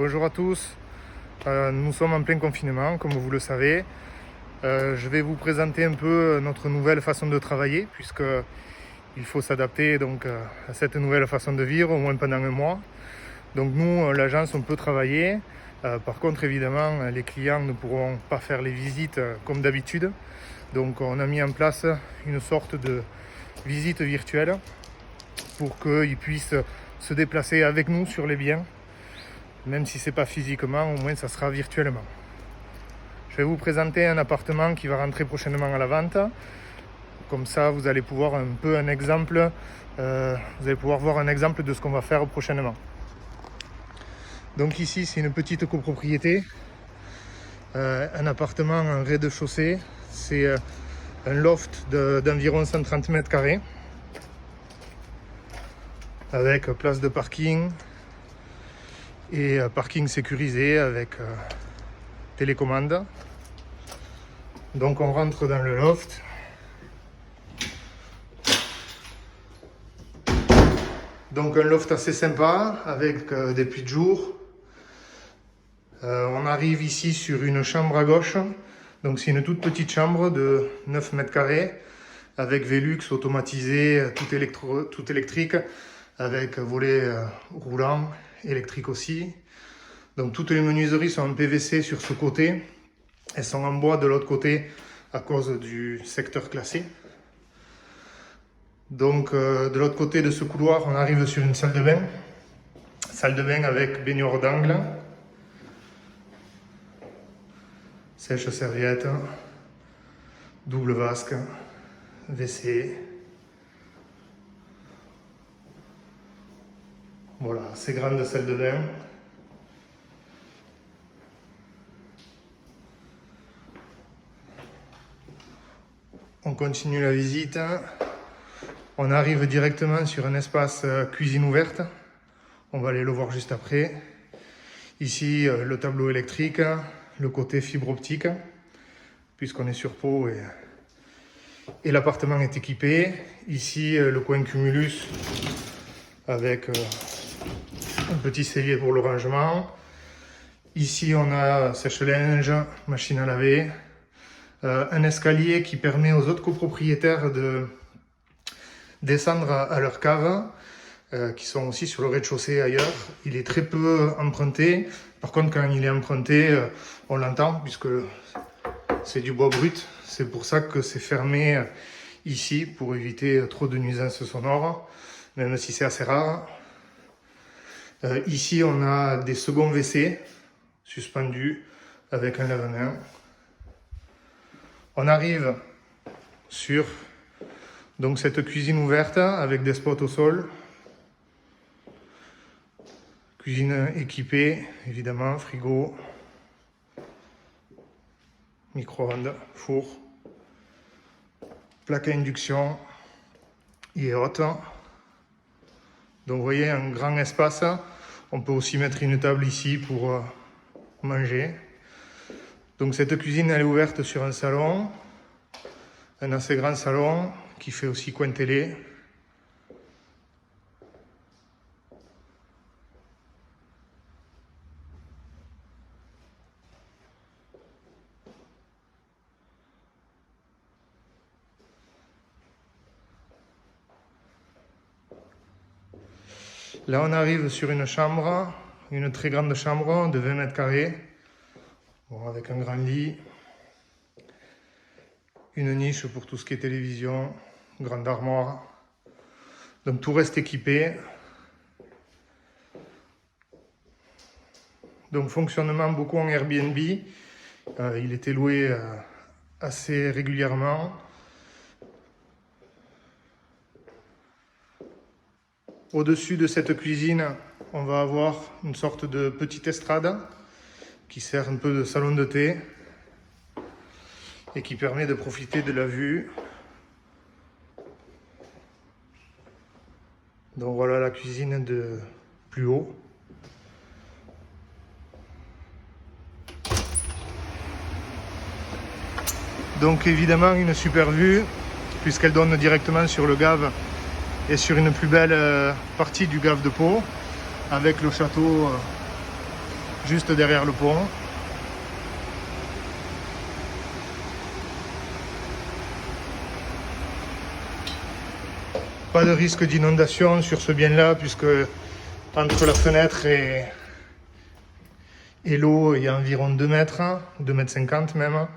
Bonjour à tous, nous sommes en plein confinement comme vous le savez. Je vais vous présenter un peu notre nouvelle façon de travailler puisque il faut s'adapter donc à cette nouvelle façon de vivre au moins pendant un mois. Donc nous, l'agence, on peut travailler. Par contre évidemment les clients ne pourront pas faire les visites comme d'habitude. Donc on a mis en place une sorte de visite virtuelle pour qu'ils puissent se déplacer avec nous sur les biens. Même si ce n'est pas physiquement, au moins ça sera virtuellement. Je vais vous présenter un appartement qui va rentrer prochainement à la vente. Comme ça, vous allez pouvoir un exemple. Vous allez pouvoir voir un exemple de ce qu'on va faire prochainement. Donc ici, c'est une petite copropriété, un appartement en rez-de-chaussée. C'est un loft d'environ 130 mètres carrés avec place de parking et parking sécurisé avec télécommande. Donc on rentre dans le loft. Donc un loft assez sympa avec des puits de jour. On arrive ici sur une chambre à gauche. Donc c'est une toute petite chambre de 9 mètres carrés avec Velux automatisé, tout électrique, avec volet roulant, électrique aussi. Donc toutes les menuiseries sont en PVC sur ce côté. Elles sont en bois de l'autre côté à cause du secteur classé. Donc de l'autre côté de ce couloir, on arrive sur une salle de bain. Salle de bain avec baignoire d'angle, sèche-serviette, double vasque, WC. Voilà, assez grande salle de bain. On continue la visite. On arrive directement sur un espace cuisine ouverte. On va aller le voir juste après. Ici, le tableau électrique, le côté fibre optique, puisqu'on est sur Pau et l'appartement est équipé. Ici, le coin cumulus avec un petit cellier pour le rangement. Ici, on a sèche-linge, machine à laver, un escalier qui permet aux autres copropriétaires de descendre à leur cave, qui sont aussi sur le rez-de-chaussée ailleurs. Il est très peu emprunté. Par contre, quand il est emprunté, on l'entend puisque c'est du bois brut. C'est pour ça que c'est fermé ici pour éviter trop de nuisances sonores, même si c'est assez rare. Ici, on a des seconds WC suspendus avec un lave-main. On arrive sur donc cette cuisine ouverte avec des spots au sol. Cuisine équipée, évidemment, frigo, micro-ondes, four, plaque à induction et haute. Donc vous voyez, un grand espace. On peut aussi mettre une table ici pour manger. Donc cette cuisine, elle est ouverte sur un salon, un assez grand salon qui fait aussi coin télé. Là, on arrive sur une chambre, une très grande chambre de 20 mètres carrés, bon, avec un grand lit, une niche pour tout ce qui est télévision, grande armoire. Donc tout reste équipé. Donc fonctionnement beaucoup en Airbnb. Il était loué assez régulièrement. Au-dessus de cette cuisine, on va avoir une sorte de petite estrade qui sert un peu de salon de thé et qui permet de profiter de la vue. Donc voilà la cuisine de plus haut. Donc évidemment une super vue puisqu'elle donne directement sur le Gave et sur une plus belle partie du Gave de Pau avec le château juste derrière le pont. Pas de risque d'inondation sur ce bien-là, puisque entre la fenêtre et l'eau, il y a environ 2 mètres, 2,50 m même.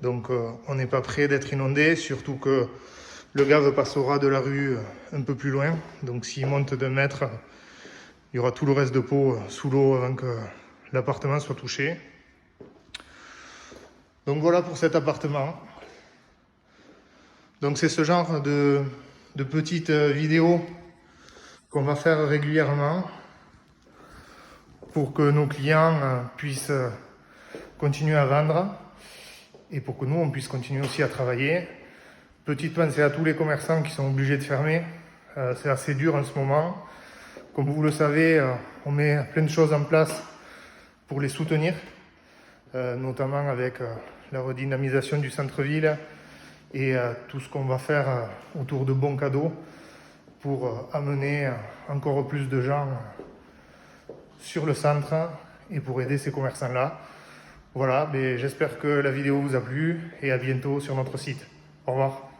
Donc on n'est pas près d'être inondé, surtout que le gave passera de la rue un peu plus loin. Donc s'il monte d'1 mètre, il y aura tout le reste de peau sous l'eau avant que l'appartement soit touché. Donc voilà pour cet appartement. Donc c'est ce genre de petites vidéos qu'on va faire régulièrement pour que nos clients puissent continuer à vendre et pour que nous on puisse continuer aussi à travailler. Petite pensée à tous les commerçants qui sont obligés de fermer. C'est assez dur en ce moment. Comme vous le savez, on met plein de choses en place pour les soutenir, notamment avec la redynamisation du centre-ville et tout ce qu'on va faire autour de bons cadeaux pour amener encore plus de gens sur le centre et pour aider ces commerçants-là. Voilà, mais j'espère que la vidéo vous a plu et à bientôt sur notre site. Au revoir.